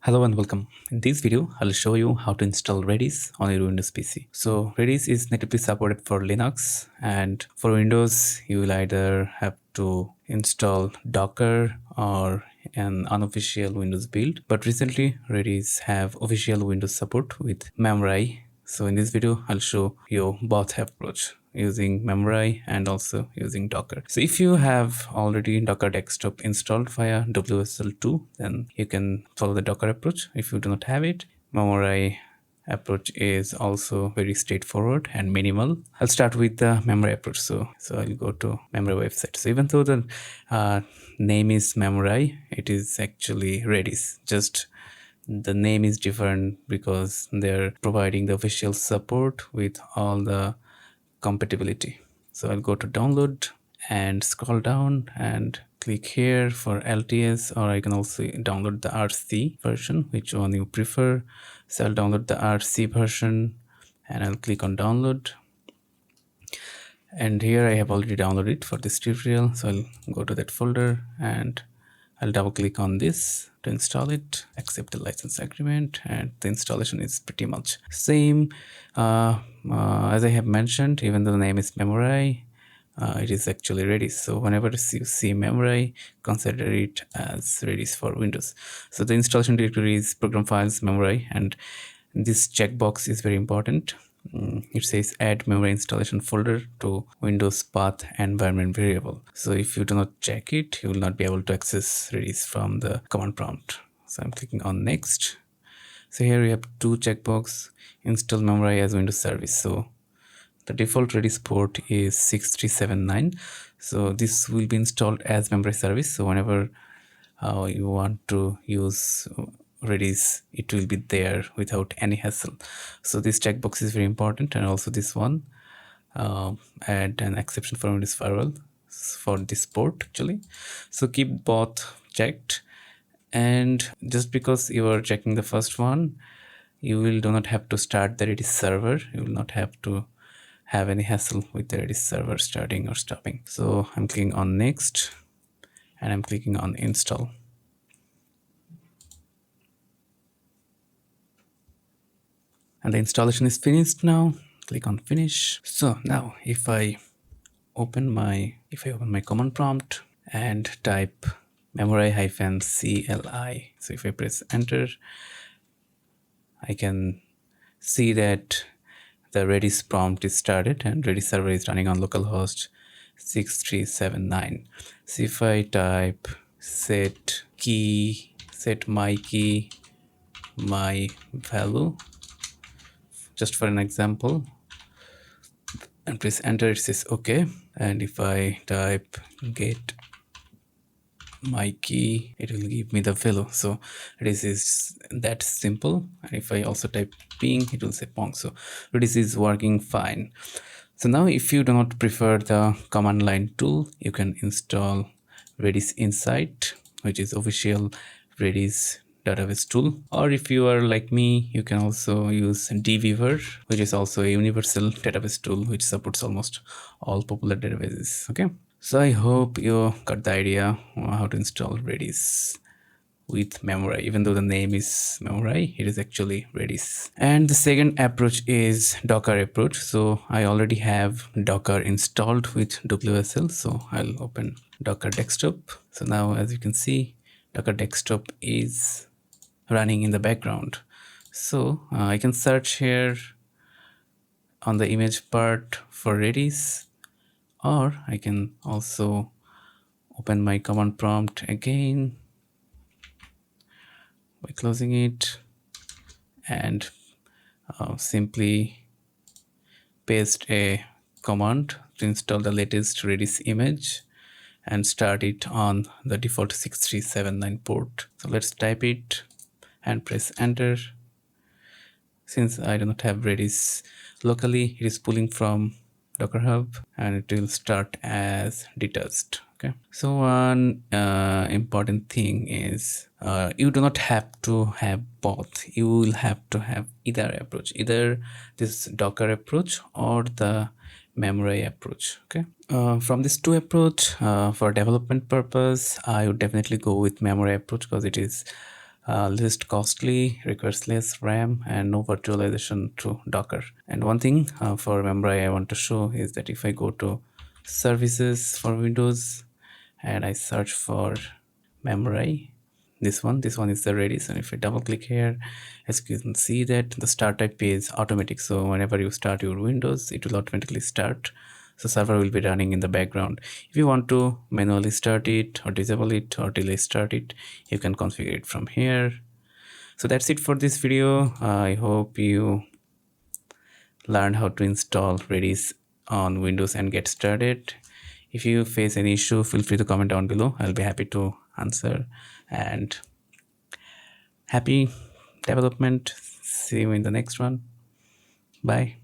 Hello and welcome. In this video, I'll show you how to install Redis on your Windows PC. So Redis is natively supported for Linux, and for Windows, you will either have to install Docker or an unofficial Windows build. But recently, Redis have official Windows support with memurai. So in this video, I'll show you both approach using memurai and also using Docker. So if you have already Docker desktop installed via WSL2, then you can follow the Docker approach. If you do not have it, memurai approach is also very straightforward and minimal. I'll start with the memurai approach. So I'll go to memurai website. So even though the name is memurai, it is actually Redis. Just the name is different because they're providing the official support with all the compatibility. So I'll go to download and scroll down and click here for LTS, or I can also download the RC version, which one you prefer. So I'll download the RC version and I'll click on download. And here I have already downloaded it for this tutorial. So I'll go to that folder and I'll double click on this to install it, accept the license agreement, and the installation is pretty much same. As I have mentioned, even though the name is memurai, it is actually Redis. So whenever you see memurai, consider it as Redis for Windows. So the installation directory is program files memurai, and this checkbox is very important. It says add memory installation folder to Windows path environment variable. So if you do not check it, you will not be able to access Redis from the command prompt. So I'm clicking on next. So here we have two checkbox, install memory as Windows service. So the default Redis port is 6379. So this will be installed as memory service. So whenever you want to use Redis, it will be there without any hassle. So this checkbox is very important, and also this one, add an exception for Windows Firewall for this port actually. So keep both checked, and just because you are checking the first one, you do not have to start the Redis server. You will not have to have any hassle with the Redis server starting or stopping. So I'm clicking on next and I'm clicking on install. And the installation is finished now. Click on finish. So now if I open my command prompt and type memurai-cli, so if I press enter, I can see that the Redis prompt is started and Redis server is running on localhost 6379. So if I type set my key, my value, just for an example, and press enter, it says okay. And if I type get my key, it will give me the value. So this is that simple. And if I also type ping, it will say pong. So this is working fine. So now if you do not prefer the command line tool, you can install Redis Insight, which is official Redis database tool. Or if you are like me, you can also use DBeaver, which is also a universal database tool which supports almost all popular databases. Okay, so I hope you got the idea how to install Redis with memurai. Even though the name is memurai, it is actually Redis. And the second approach is Docker approach. So I already have Docker installed with WSL. So I'll open Docker desktop. So now as you can see, Docker desktop is running in the background. So I can search here on the image part for Redis, or I can also open my command prompt again by closing it and simply paste a command to install the latest Redis image and start it on the default 6379 port. So let's type it and press enter. Since I do not have Redis locally, it is pulling from Docker Hub and it will start as detached. Okay. So one important thing is you do not have to have both. You will have to have either approach, either this Docker approach or the memurai approach. Okay. From this two approach, for development purpose, I would definitely go with memurai approach because it is least costly, requires less RAM, and no virtualization through Docker. And one thing for memory I want to show is that if I go to services for Windows and I search for memory, this one is the Redis, and if I double click here, as you can see that the start type is automatic. So whenever you start your Windows, it will automatically start. So server will be running in the background. If you want to manually start it or disable it or delay start it, you can configure it from here. So that's it for this video. I hope you learned how to install Redis on Windows and get started. If you face any issue, feel free to comment down below. I'll be happy to answer. And happy development. See you in the next one. Bye.